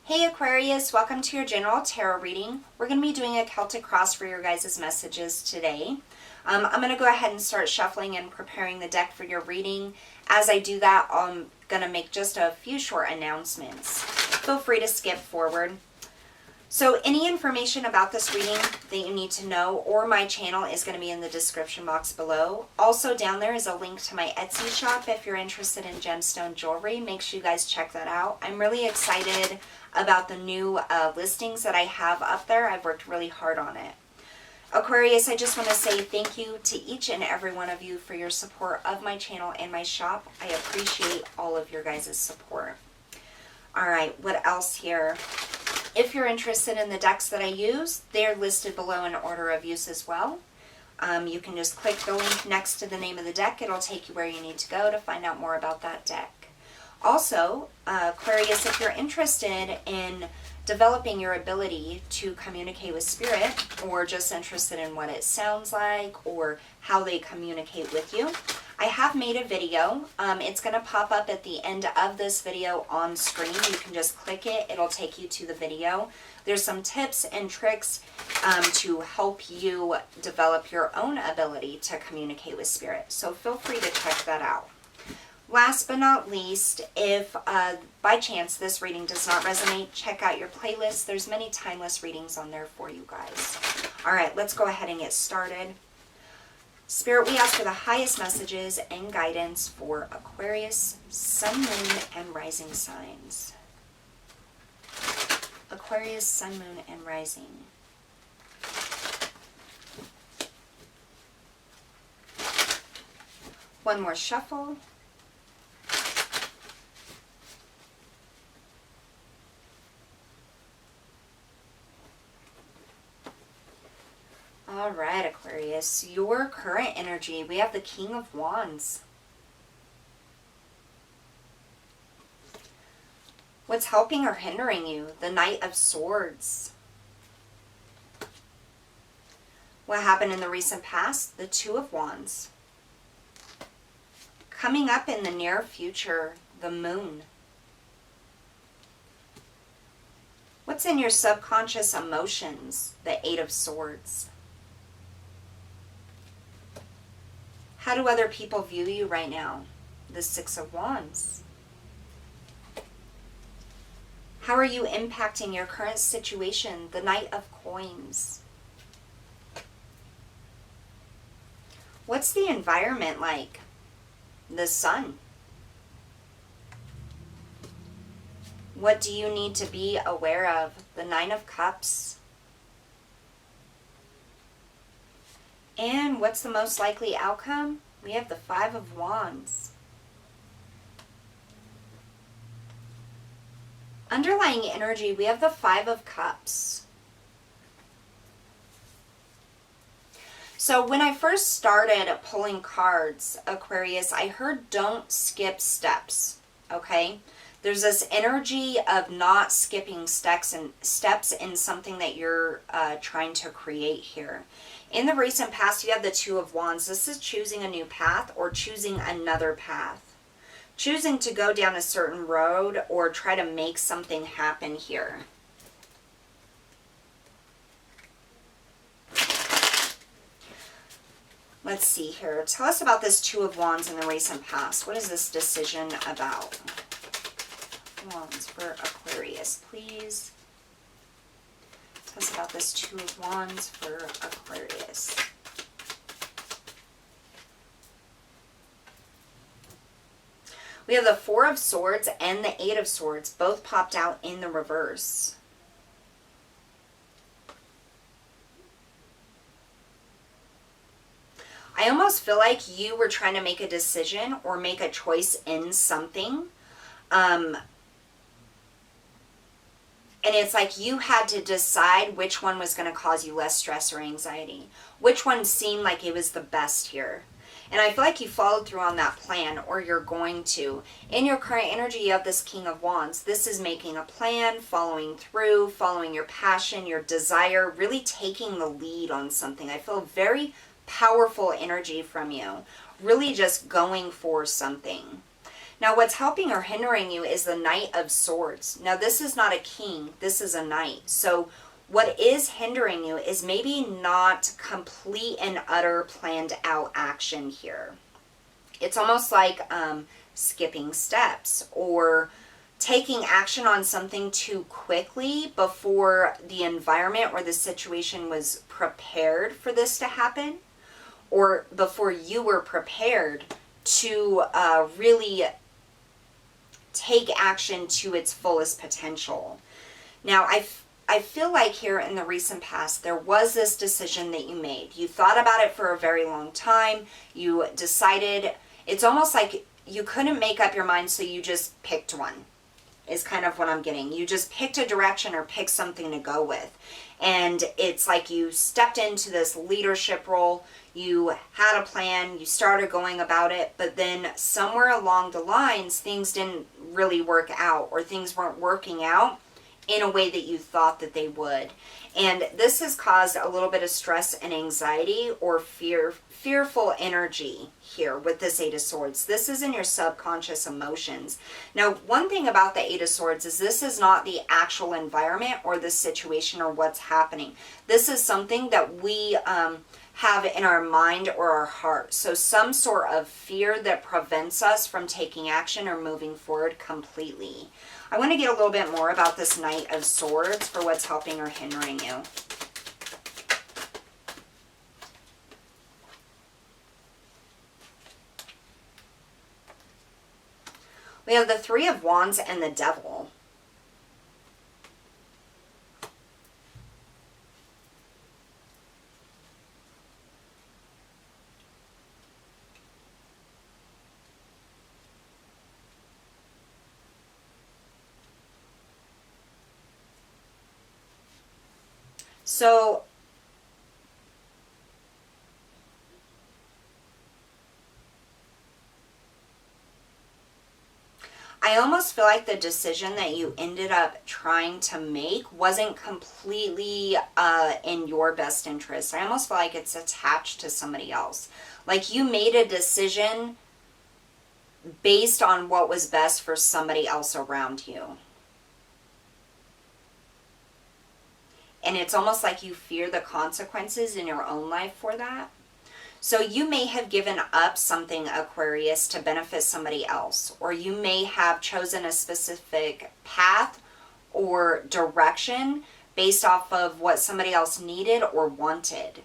Hey Aquarius, welcome to your general tarot reading. We're going to be doing a Celtic cross for your guys' messages today. I'm going to go ahead and start shuffling and preparing the deck for your reading. As I do that, I'm going to make just a few short announcements. Feel free to skip forward. So any information about this reading that you need to know or my channel is going to be in the description box below. Also down there is a link to my Etsy shop if you're interested in gemstone jewelry. Make sure you guys check that out. I'm really excited about the new listings that I have up there. I've worked really hard on it. Aquarius, I just want to say thank you to each and every one of you for your support of my channel and my shop. I appreciate all of your guys' support. All right, what else here? If you're interested in the decks that I use, they're listed below in order of use as well. You can just click the link next to the name of the deck. It'll take you where you need to go to find out more about that deck. Also, Aquarius, if you're interested in developing your ability to communicate with spirit, or just interested in what it sounds like or how they communicate with you, I have made a video. It's going to pop up at the end of this video on screen. You can just click it. It'll take you to the video. There's some tips and tricks to help you develop your own ability to communicate with spirit. So feel free to check that out. Last but not least, if by chance this reading does not resonate, check out your playlist. There's many timeless readings on there for you guys. All right, let's go ahead and get started. Spirit, we ask for the highest messages and guidance for Aquarius, Sun, Moon, and Rising signs. Aquarius, Sun, Moon, and Rising. One more shuffle. All right, Aquarius, your current energy, we have the King of Wands. What's helping or hindering you? The Knight of Swords. What happened in the recent past? The Two of Wands. Coming up in the near future, the Moon. What's in your subconscious emotions? The Eight of Swords. How do other people view you right now? The Six of Wands. How are you impacting your current situation? The Knight of Coins. What's the environment like? The Sun. What do you need to be aware of? The Nine of Cups. And what's the most likely outcome? We have the Five of Wands. Underlying energy, we have the Five of Cups. So when I first started pulling cards, Aquarius, I heard don't skip steps, okay? There's this energy of not skipping steps in something that you're trying to create here. In the recent past, you have the Two of Wands. This is choosing a new path or choosing another path. Choosing to go down a certain road or try to make something happen here. Let's see here. Tell us about this Two of Wands in the recent past. What is this decision about? Wands for Aquarius, please. Tell us about this Two of Wands for Aquarius. We have the Four of Swords and the Eight of Swords, both popped out in the reverse. I almost feel like you were trying to make a decision or make a choice in something. And it's like you had to decide which one was going to cause you less stress or anxiety. Which one seemed like it was the best here. And I feel like you followed through on that plan, or you're going to. In your current energy, you have this King of Wands. This is making a plan, following through, following your passion, your desire, really taking the lead on something. I feel very powerful energy from you. Really just going for something. Now, what's helping or hindering you is the Knight of Swords. Now, this is not a king. This is a knight. So what is hindering you is maybe not complete and utter planned out action here. It's almost like skipping steps or taking action on something too quickly before the environment or the situation was prepared for this to happen, or before you were prepared to really take action to its fullest potential. Now, I feel like here in the recent past, there was this decision that you made. You thought about it for a very long time. You decided, it's almost like you couldn't make up your mind, so you just picked one, is kind of what I'm getting. You just picked a direction or picked something to go with. And it's like you stepped into this leadership role. You had a plan, you started going about it, but then somewhere along the lines, things didn't really work out, or things weren't working out in a way that you thought that they would. And this has caused a little bit of stress and anxiety or fearful energy here with this Eight of Swords. This is in your subconscious emotions. Now, one thing about the Eight of Swords is this is not the actual environment or the situation or what's happening. This is something that we have in our mind or our heart. So some sort of fear that prevents us from taking action or moving forward completely. I want to get a little bit more about this Knight of Swords for what's helping or hindering you. We have the Three of Wands and the Devil. So I almost feel like the decision that you ended up trying to make wasn't completely in your best interest. I almost feel like it's attached to somebody else. Like you made a decision based on what was best for somebody else around you. And it's almost like you fear the consequences in your own life for that. So you may have given up something, Aquarius, to benefit somebody else. Or you may have chosen a specific path or direction based off of what somebody else needed or wanted.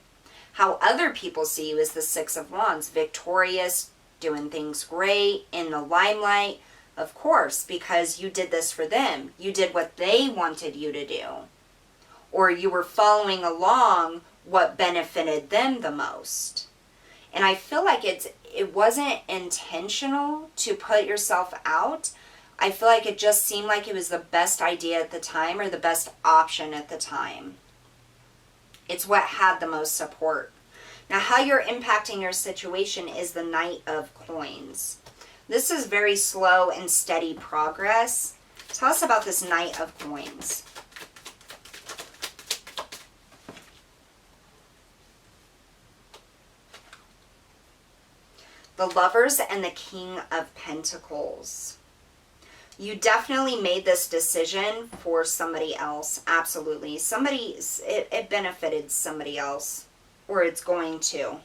How other people see you is the Six of Wands, victorious, doing things great, in the limelight. Of course, because you did this for them. You did what they wanted you to do. Or you were following along what benefited them the most. And I feel like it wasn't intentional to put yourself out. I feel like it just seemed like it was the best idea at the time or the best option at the time. It's what had the most support. Now, how you're impacting your situation is the Knight of Coins. This is very slow and steady progress. Tell us about this Knight of Coins. The Lovers and the King of Pentacles. You definitely made this decision for somebody else. Absolutely. It benefited somebody else, or it's going to.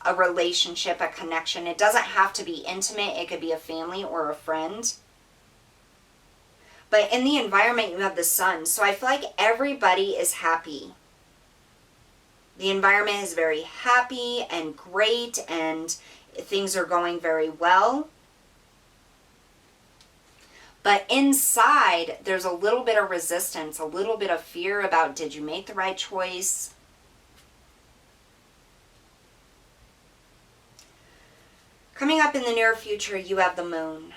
A relationship, a connection. It doesn't have to be intimate. It could be a family or a friend. But in the environment, you have the Sun. So I feel like everybody is happy. The environment is very happy and great, and things are going very well. But inside, there's a little bit of resistance, a little bit of fear about, did you make the right choice? Coming up in the near future, you have the Moon.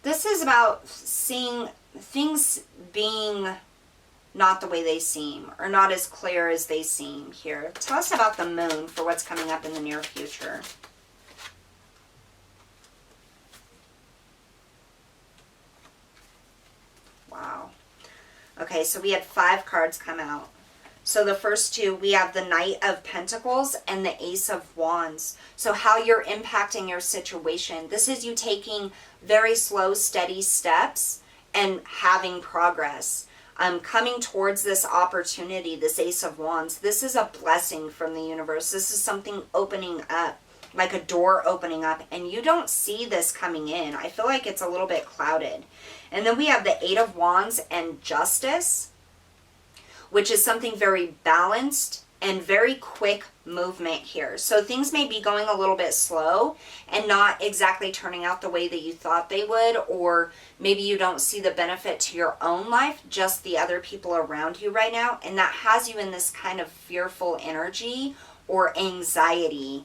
This is about seeing things being not the way they seem, or not as clear as they seem here. Tell us about the Moon for what's coming up in the near future. Wow. Okay, so we had 5 cards come out. So the first two, we have the Knight of Pentacles and the Ace of Wands. So how you're impacting your situation. This is you taking very slow, steady steps and having progress. Coming towards this opportunity, this Ace of Wands. This is a blessing from the universe. This is something opening up, like a door opening up, and you don't see this coming in. I feel like it's a little bit clouded. And then we have the Eight of Wands and Justice, which is something very balanced and very quick movement here. So things may be going a little bit slow and not exactly turning out the way that you thought they would, or maybe you don't see the benefit to your own life, just the other people around you right now. And that has you in this kind of fearful energy or anxiety.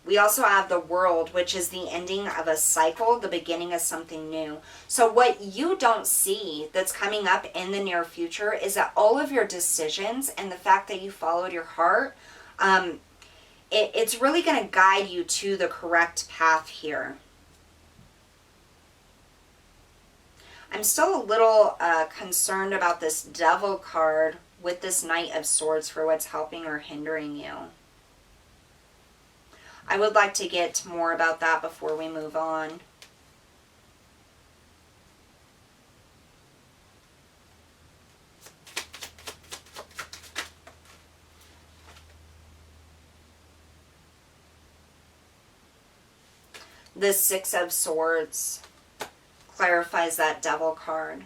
We also have the World, which is the ending of a cycle, the beginning of something new. So what you don't see that's coming up in the near future is that all of your decisions and the fact that you followed your heart, it's really going to guide you to the correct path here. I'm still a little concerned about this Devil card with this Knight of Swords for what's helping or hindering you. I would like to get more about that before we move on. The Six of Swords clarifies that Devil card.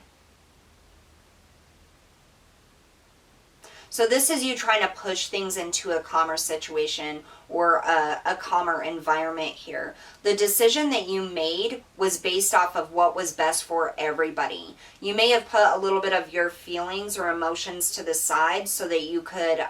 So this is you trying to push things into a calmer situation or a calmer environment here. The decision that you made was based off of what was best for everybody. You may have put a little bit of your feelings or emotions to the side so that you could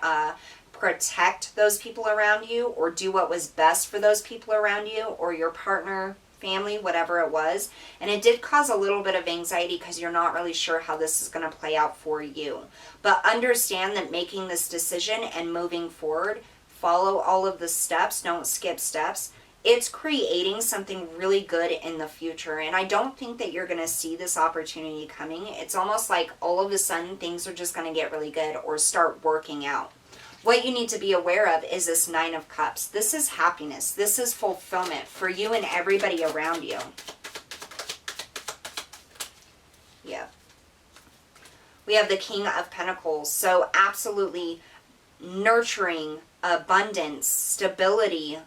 protect those people around you or do what was best for those people around you or your partner, family, whatever it was. And it did cause a little bit of anxiety because you're not really sure how this is going to play out for you. But understand that making this decision and moving forward, follow all of the steps, don't skip steps. It's creating something really good in the future. And I don't think that you're going to see this opportunity coming. It's almost like all of a sudden things are just going to get really good or start working out. What you need to be aware of is this Nine of Cups. This is happiness. This is fulfillment for you and everybody around you. Yeah. We have the King of Pentacles. So absolutely nurturing, abundance, stability,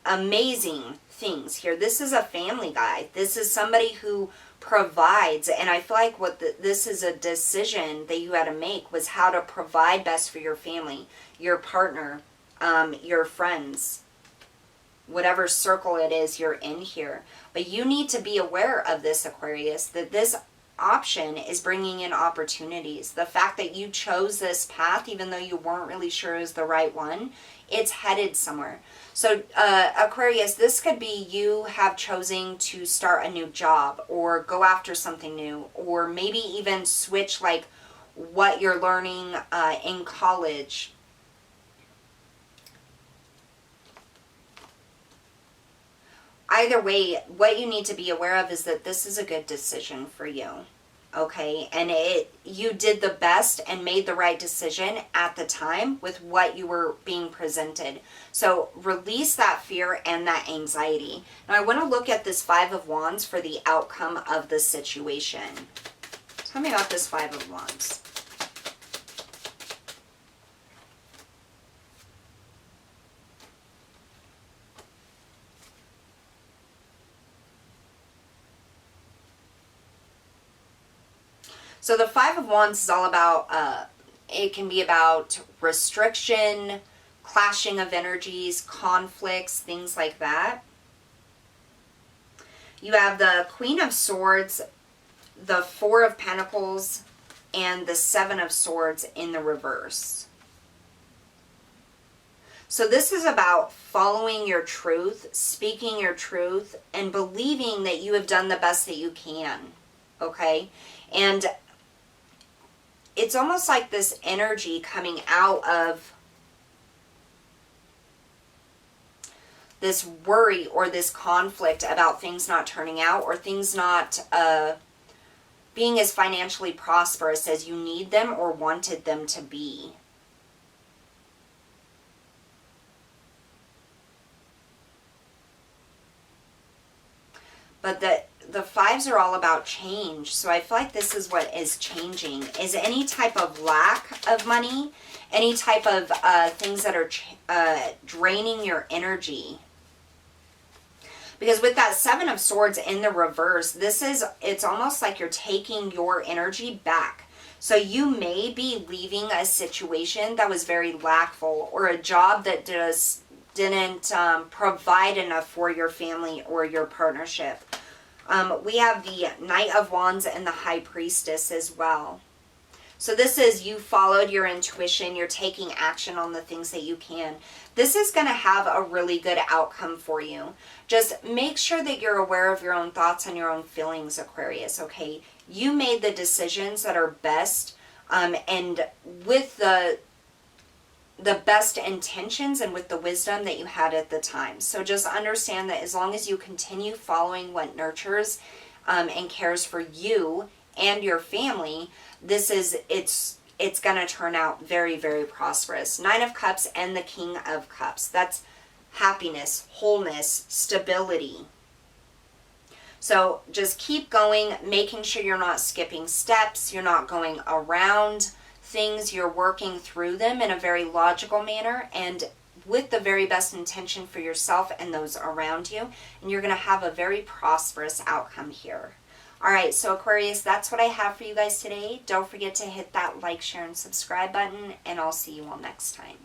amazing things here. This is a family guy. This is somebody who provides, and I feel like this is a decision that you had to make was how to provide best for your family, your partner, your friends, whatever circle it is you're in here. But you need to be aware of this, Aquarius, that this option is bringing in opportunities. The fact that you chose this path, even though you weren't really sure is the right one, it's headed somewhere. So Aquarius, this could be you have chosen to start a new job or go after something new, or maybe even switch like what you're learning in college. Either way, what you need to be aware of is that this is a good decision for you. Okay, and you did the best and made the right decision at the time with what you were being presented. So release that fear and that anxiety. Now I want to look at this Five of Wands for the outcome of the situation. Tell me about this Five of Wands. So the Five of Wands is all about, it can be about restriction, clashing of energies, conflicts, things like that. You have the Queen of Swords, the Four of Pentacles, and the Seven of Swords in the reverse. So this is about following your truth, speaking your truth, and believing that you have done the best that you can, okay? And it's almost like this energy coming out of this worry or this conflict about things not turning out or things not being as financially prosperous as you need them or wanted them to be. But the fives are all about change. So I feel like this is what is changing. Is any type of lack of money, any type of things that are draining your energy. Because with that Seven of Swords in the reverse, it's almost like you're taking your energy back. So you may be leaving a situation that was very lackful, or a job that just didn't provide enough for your family or your partnership. We have the Knight of Wands and the High Priestess as well. So this is you followed your intuition. You're taking action on the things that you can. This is going to have a really good outcome for you. Just make sure that you're aware of your own thoughts and your own feelings, Aquarius, okay? You made the decisions that are best, and with the best intentions and with the wisdom that you had at the time. So just understand that as long as you continue following what nurtures and cares for you and your family, it's going to turn out very, very prosperous. Nine of Cups and the King of Cups. That's happiness, wholeness, stability. So just keep going, making sure you're not skipping steps, you're not going around things, you're working through them in a very logical manner and with the very best intention for yourself and those around you, and you're going to have a very prosperous outcome here. All right, so Aquarius, that's what I have for you guys today. Don't forget to hit that like, share, and subscribe button, and I'll see you all next time.